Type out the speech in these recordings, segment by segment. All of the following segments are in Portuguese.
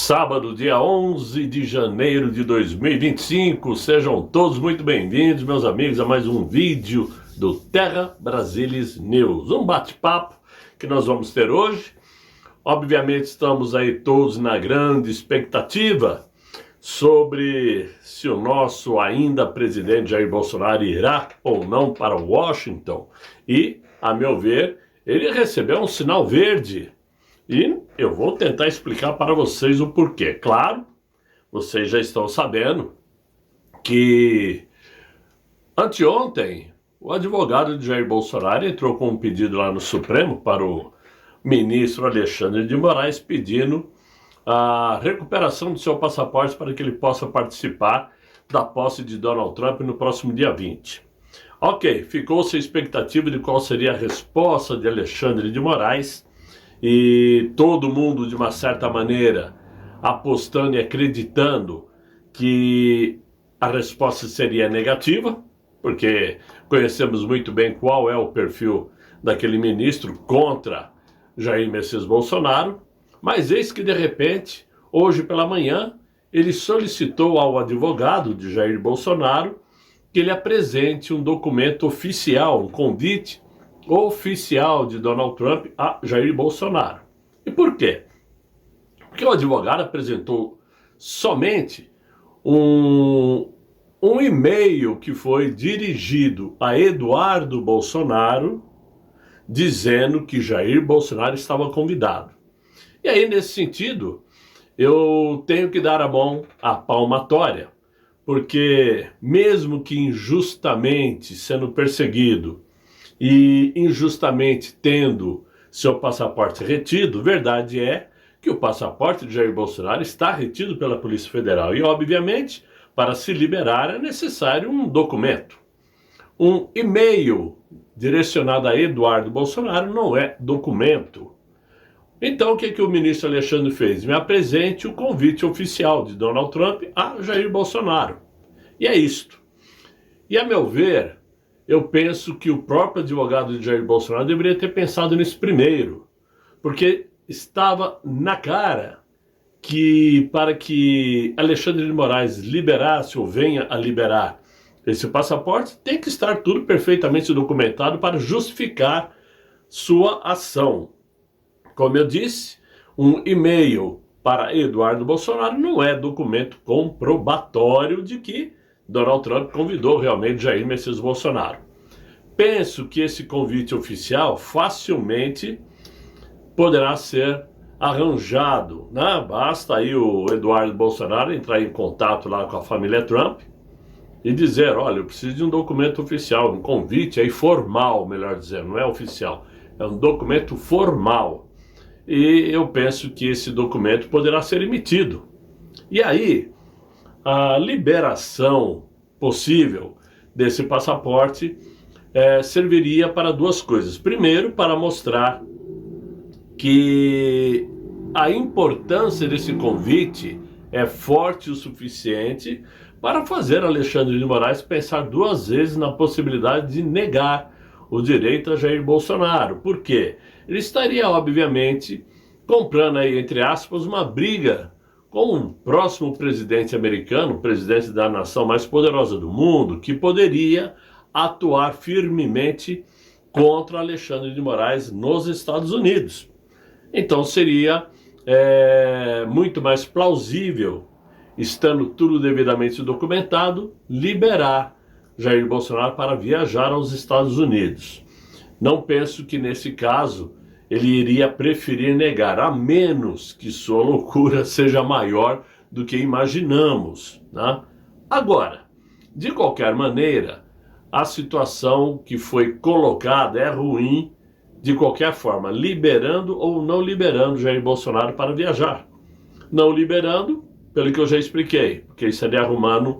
Sábado, dia 11 de janeiro de 2025. Sejam todos muito bem-vindos, meus amigos, a mais um vídeo do Terra Brasilis News. Um bate-papo que nós vamos ter hoje. Obviamente estamos aí todos na grande expectativa sobre se o nosso ainda presidente Jair Bolsonaro irá ou não para Washington. E, a meu ver, ele recebeu um sinal verde. E eu vou tentar explicar para vocês o porquê. Claro, vocês já estão sabendo que anteontem o advogado de Jair Bolsonaro entrou com um pedido lá no Supremo para o ministro Alexandre de Moraes pedindo a recuperação do seu passaporte para que ele possa participar da posse de Donald Trump no próximo dia 20. Ok, ficou-se a expectativa de qual seria a resposta de Alexandre de Moraes. E todo mundo, de uma certa maneira, apostando e acreditando que a resposta seria negativa, porque conhecemos muito bem qual é o perfil daquele ministro contra Jair Messias Bolsonaro, mas eis que, de repente, hoje pela manhã, ele solicitou ao advogado de Jair Bolsonaro que ele apresente um documento oficial, um convite oficial de Donald Trump a Jair Bolsonaro. E por quê? Porque o advogado apresentou somente um e-mail que foi dirigido a Eduardo Bolsonaro, dizendo que Jair Bolsonaro estava convidado. E aí, nesse sentido, eu tenho que dar a mão à palmatória, porque mesmo que injustamente sendo perseguido e injustamente tendo seu passaporte retido, verdade é que o passaporte de Jair Bolsonaro está retido pela Polícia Federal. E, obviamente, para se liberar é necessário um documento. Um e-mail direcionado a Eduardo Bolsonaro não é documento. Então, o que o ministro Alexandre fez? Me apresente o convite oficial de Donald Trump a Jair Bolsonaro. E é isto. E, a meu ver, eu penso que o próprio advogado de Jair Bolsonaro deveria ter pensado nisso primeiro, porque estava na cara que para que Alexandre de Moraes liberasse ou venha a liberar esse passaporte, tem que estar tudo perfeitamente documentado para justificar sua ação. Como eu disse, um e-mail para Eduardo Bolsonaro não é documento comprobatório de que Donald Trump convidou realmente Jair Messias Bolsonaro. Penso que esse convite oficial facilmente poderá ser arranjado, né? Basta aí o Eduardo Bolsonaro entrar em contato lá com a família Trump e dizer, olha, eu preciso de um documento oficial, um convite aí formal, melhor dizendo, não é oficial, é um documento formal. E eu penso que esse documento poderá ser emitido. E aí, a liberação possível desse passaporte serviria para duas coisas. Primeiro, para mostrar que a importância desse convite é forte o suficiente para fazer Alexandre de Moraes pensar duas vezes na possibilidade de negar o direito a Jair Bolsonaro. Por quê? Ele estaria, obviamente, comprando aí, entre aspas, uma briga com um próximo presidente americano, presidente da nação mais poderosa do mundo, que poderia atuar firmemente contra Alexandre de Moraes nos Estados Unidos. Então seria muito mais plausível, estando tudo devidamente documentado, liberar Jair Bolsonaro para viajar aos Estados Unidos. Não penso que nesse caso ele iria preferir negar, a menos que sua loucura seja maior do que imaginamos, né? Agora, de qualquer maneira, a situação que foi colocada é ruim de qualquer forma, liberando ou não liberando Jair Bolsonaro para viajar. Não liberando, pelo que eu já expliquei, porque isso estaria arrumando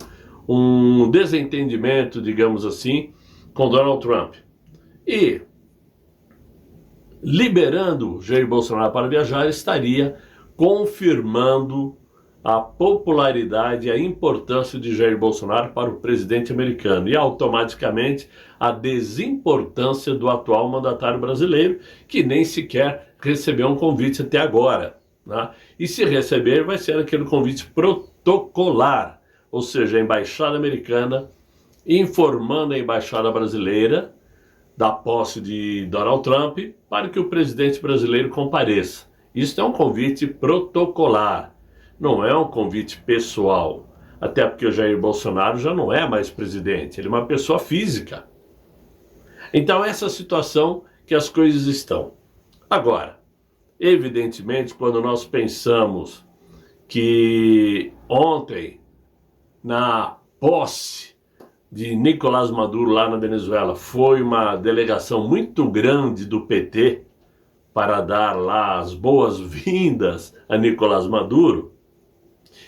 um desentendimento, digamos assim, com Donald Trump. E liberando Jair Bolsonaro para viajar, estaria confirmando a popularidade e a importância de Jair Bolsonaro para o presidente americano e automaticamente a desimportância do atual mandatário brasileiro, que nem sequer recebeu um convite até agora. né? E se receber, vai ser aquele convite protocolar, ou seja, a embaixada americana informando a embaixada brasileira da posse de Donald Trump para que o presidente brasileiro compareça. Isso é um convite protocolar, não é um convite pessoal. Até porque o Jair Bolsonaro já não é mais presidente, ele é uma pessoa física. Então essa é a situação que as coisas estão. Agora, evidentemente, quando nós pensamos que ontem, na posse de Nicolás Maduro lá na Venezuela, foi uma delegação muito grande do PT para dar lá as boas-vindas a Nicolás Maduro,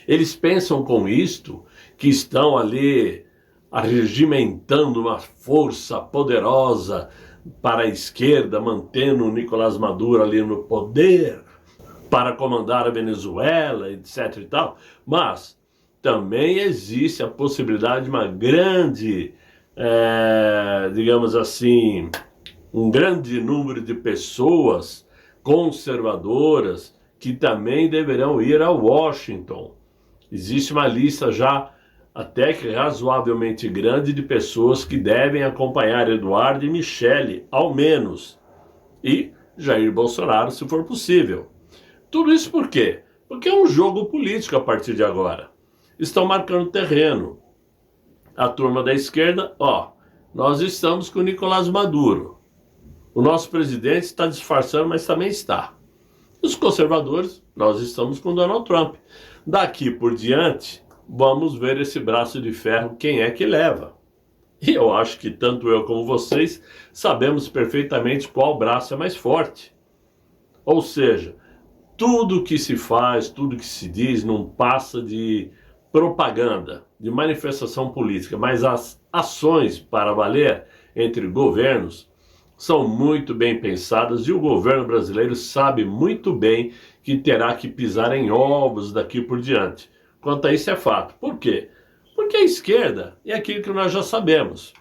eles pensam com isto que estão ali arregimentando uma força poderosa para a esquerda, mantendo o Nicolás Maduro ali no poder, para comandar a Venezuela, etc e tal, mas também existe a possibilidade de uma grande, digamos assim, um grande número de pessoas conservadoras que também deverão ir a Washington. Existe uma lista já até que razoavelmente grande de pessoas que devem acompanhar Eduardo e Michele, ao menos, e Jair Bolsonaro, se for possível. Tudo isso por quê? Porque é um jogo político a partir de agora. Estão marcando terreno. A turma da esquerda, nós estamos com o Nicolás Maduro. O nosso presidente está disfarçando, mas também está. Os conservadores, nós estamos com Donald Trump. Daqui por diante, vamos ver esse braço de ferro, quem é que leva. E eu acho que tanto eu como vocês sabemos perfeitamente qual braço é mais forte. Ou seja, tudo que se faz, tudo que se diz não passa de propaganda, de manifestação política, mas as ações para valer entre governos são muito bem pensadas e o governo brasileiro sabe muito bem que terá que pisar em ovos daqui por diante. Quanto a isso é fato. Por quê? Porque a esquerda é aquilo que nós já sabemos.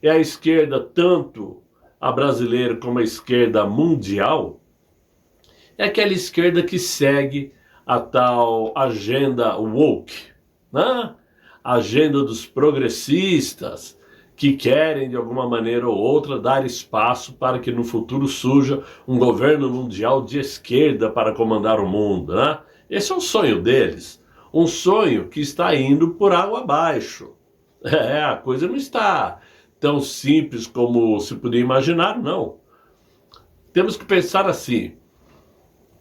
É a esquerda, tanto a brasileira como a esquerda mundial, é aquela esquerda que segue a tal agenda woke, né? A agenda dos progressistas, que querem, de alguma maneira ou outra, dar espaço para que no futuro surja um governo mundial de esquerda para comandar o mundo, né? Esse é o sonho deles. Um sonho que está indo por água abaixo. A coisa não está tão simples como se podia imaginar, não. Temos que pensar assim.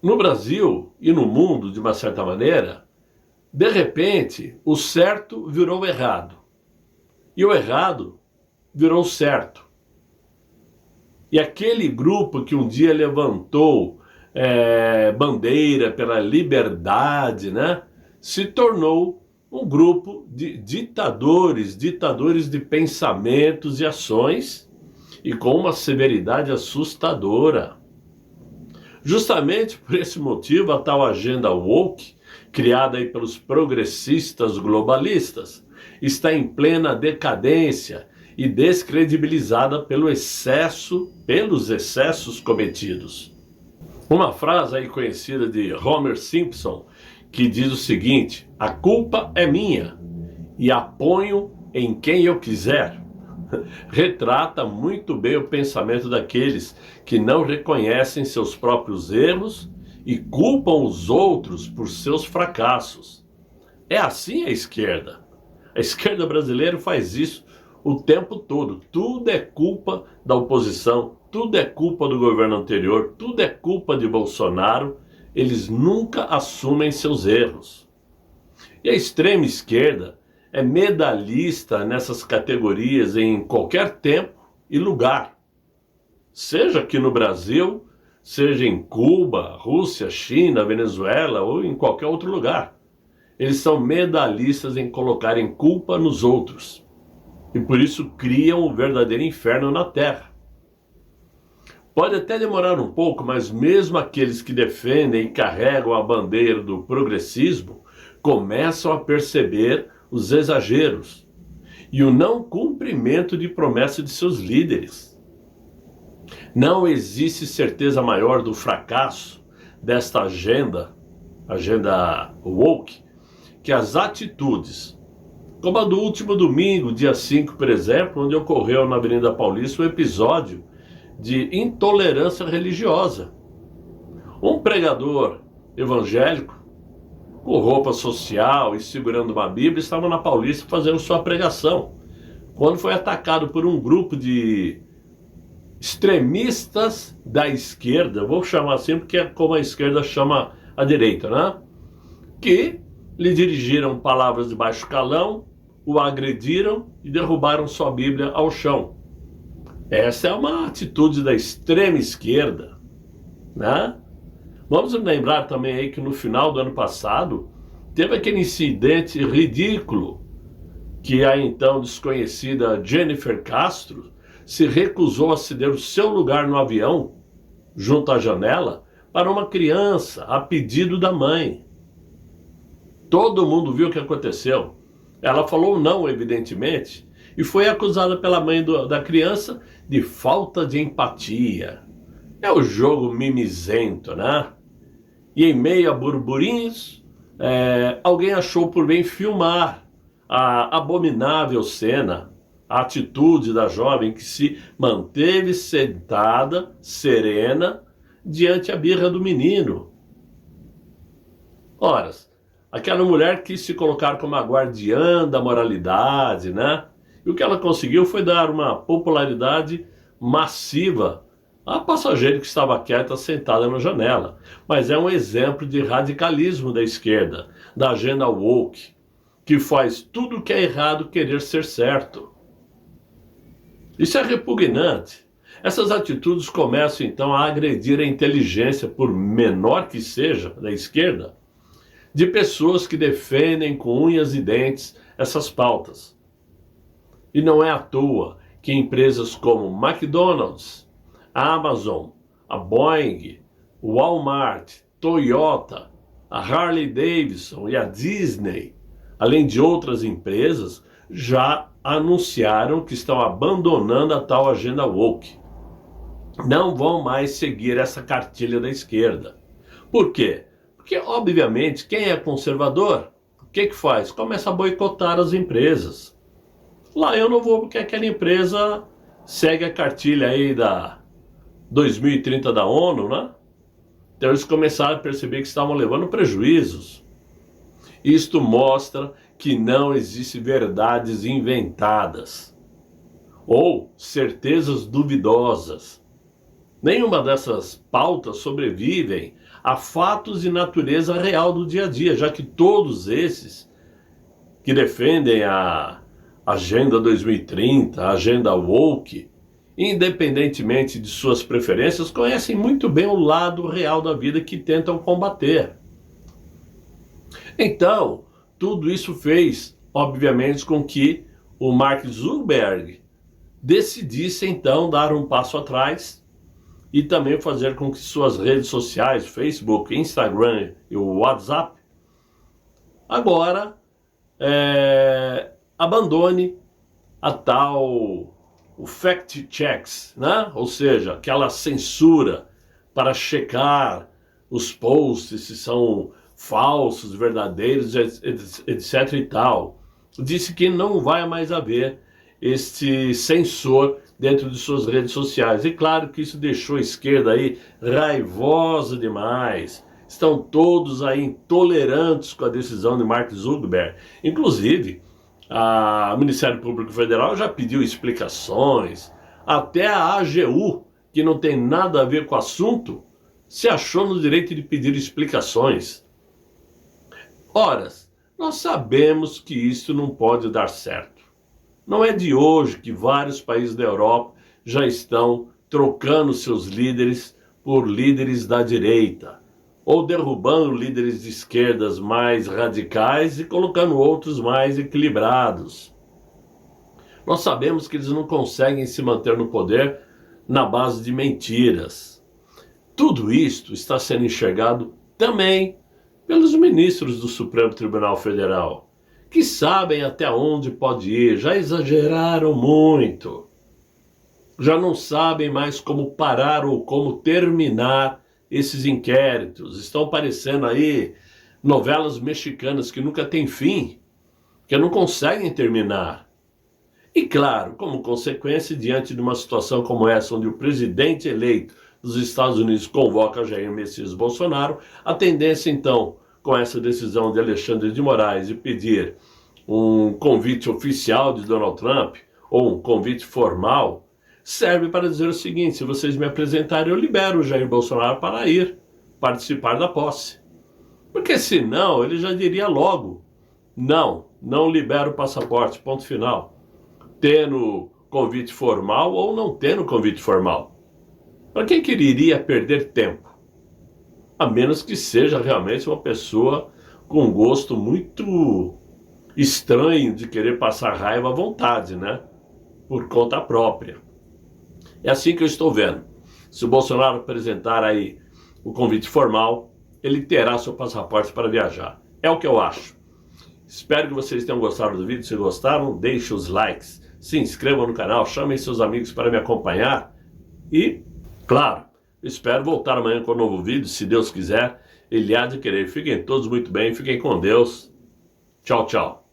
No Brasil e no mundo, de uma certa maneira, de repente, o certo virou errado. E o errado virou certo. E aquele grupo que um dia levantou bandeira pela liberdade, né, se tornou um grupo de ditadores de pensamentos e ações, e com uma severidade assustadora. Justamente por esse motivo, a tal agenda woke, criada aí pelos progressistas globalistas, está em plena decadência e descredibilizada pelos excessos cometidos. Uma frase aí conhecida de Homer Simpson, que diz o seguinte: a culpa é minha e a ponho em quem eu quiser, retrata muito bem o pensamento daqueles que não reconhecem seus próprios erros e culpam os outros por seus fracassos. É assim a esquerda. A esquerda brasileira faz isso o tempo todo. Tudo é culpa da oposição, tudo é culpa do governo anterior, tudo é culpa de Bolsonaro. Eles nunca assumem seus erros. E a extrema esquerda é medalhista nessas categorias em qualquer tempo e lugar. Seja aqui no Brasil, seja em Cuba, Rússia, China, Venezuela ou em qualquer outro lugar. Eles são medalhistas em colocarem culpa nos outros. E por isso criam o verdadeiro inferno na Terra. Pode até demorar um pouco, mas mesmo aqueles que defendem e carregam a bandeira do progressismo começam a perceber os exageros e o não cumprimento de promessas de seus líderes. Não existe certeza maior do fracasso desta agenda agenda woke, que as atitudes, como a do último domingo, dia 5, por exemplo, onde ocorreu na Avenida Paulista um episódio de intolerância religiosa. Um pregador evangélico, com roupa social e segurando uma Bíblia, estava na Paulista fazendo sua pregação, quando foi atacado por um grupo de extremistas da esquerda, vou chamar assim porque é como a esquerda chama a direita, né? Que lhe dirigiram palavras de baixo calão, o agrediram e derrubaram sua Bíblia ao chão. Essa é uma atitude da extrema esquerda, né? Vamos lembrar também aí que no final do ano passado teve aquele incidente ridículo que a então desconhecida Jennifer Castro se recusou a ceder o seu lugar no avião, junto à janela, para uma criança, a pedido da mãe. Todo mundo viu o que aconteceu. Ela falou não, evidentemente, e foi acusada pela mãe da criança de falta de empatia. É o jogo mimizento, né? E em meio a burburinhos, alguém achou por bem filmar a abominável cena, a atitude da jovem que se manteve sentada, serena, diante a birra do menino. Ora, aquela mulher quis se colocar como a guardiã da moralidade, né? E o que ela conseguiu foi dar uma popularidade massiva à passageira que estava quieta, sentada na janela. Mas é um exemplo de radicalismo da esquerda, da agenda woke, que faz tudo o que é errado querer ser certo. Isso é repugnante. Essas atitudes começam então a agredir a inteligência, por menor que seja, da esquerda, de pessoas que defendem com unhas e dentes essas pautas. E não é à toa que empresas como McDonald's, a Amazon, a Boeing, o Walmart, Toyota, a Harley Davidson e a Disney, além de outras empresas, já anunciaram que estão abandonando a tal agenda woke. Não vão mais seguir essa cartilha da esquerda. Por quê? Porque, obviamente, quem é conservador, o que faz? Começa a boicotar as empresas. Lá eu não vou porque aquela empresa segue a cartilha aí da 2030 da ONU, né? Então eles começaram a perceber que estavam levando prejuízos. Isto mostra que não existem verdades inventadas ou certezas duvidosas. Nenhuma dessas pautas sobrevivem a fatos e natureza real do dia a dia, já que todos esses que defendem a Agenda 2030, a Agenda Woke, independentemente de suas preferências, conhecem muito bem o lado real da vida que tentam combater. Então, tudo isso fez, obviamente, com que o Mark Zuckerberg decidisse então dar um passo atrás e também fazer com que suas redes sociais, Facebook, Instagram e o WhatsApp, agora abandone a tal o fact checks, né? Ou seja, aquela censura para checar os posts se são falsos, verdadeiros, etc e tal. Disse que não vai mais haver este censor dentro de suas redes sociais. E claro que isso deixou a esquerda aí raivosa demais. Estão todos aí intolerantes com a decisão de Mark Zuckerberg. Inclusive, o Ministério Público Federal já pediu explicações. Até a AGU, que não tem nada a ver com o assunto, se achou no direito de pedir explicações. Ora, nós sabemos que isso não pode dar certo. Não é de hoje que vários países da Europa já estão trocando seus líderes por líderes da direita, ou derrubando líderes de esquerdas mais radicais e colocando outros mais equilibrados. Nós sabemos que eles não conseguem se manter no poder na base de mentiras. Tudo isto está sendo enxergado também pelos ministros do Supremo Tribunal Federal, que sabem até onde pode ir, já exageraram muito. Já não sabem mais como parar ou como terminar esses inquéritos. Estão parecendo aí novelas mexicanas que nunca têm fim, que não conseguem terminar. E claro, como consequência, diante de uma situação como essa, onde o presidente eleito dos Estados Unidos convoca Jair Messias Bolsonaro, a tendência então, com essa decisão de Alexandre de Moraes de pedir um convite oficial de Donald Trump, ou um convite formal, serve para dizer o seguinte: se vocês me apresentarem, eu libero o Jair Bolsonaro para ir participar da posse. Porque senão ele já diria logo: não libero o passaporte, ponto final. Tendo convite formal ou não tendo convite formal. Para quem quereria perder tempo? A menos que seja realmente uma pessoa com um gosto muito estranho de querer passar raiva à vontade, né? Por conta própria. É assim que eu estou vendo. Se o Bolsonaro apresentar aí o convite formal, ele terá seu passaporte para viajar. É o que eu acho. Espero que vocês tenham gostado do vídeo. Se gostaram, deixem os likes, se inscrevam no canal, chamem seus amigos para me acompanhar e, claro, espero voltar amanhã com um novo vídeo, se Deus quiser. Ele há de querer. Fiquem todos muito bem, fiquem com Deus. Tchau, tchau.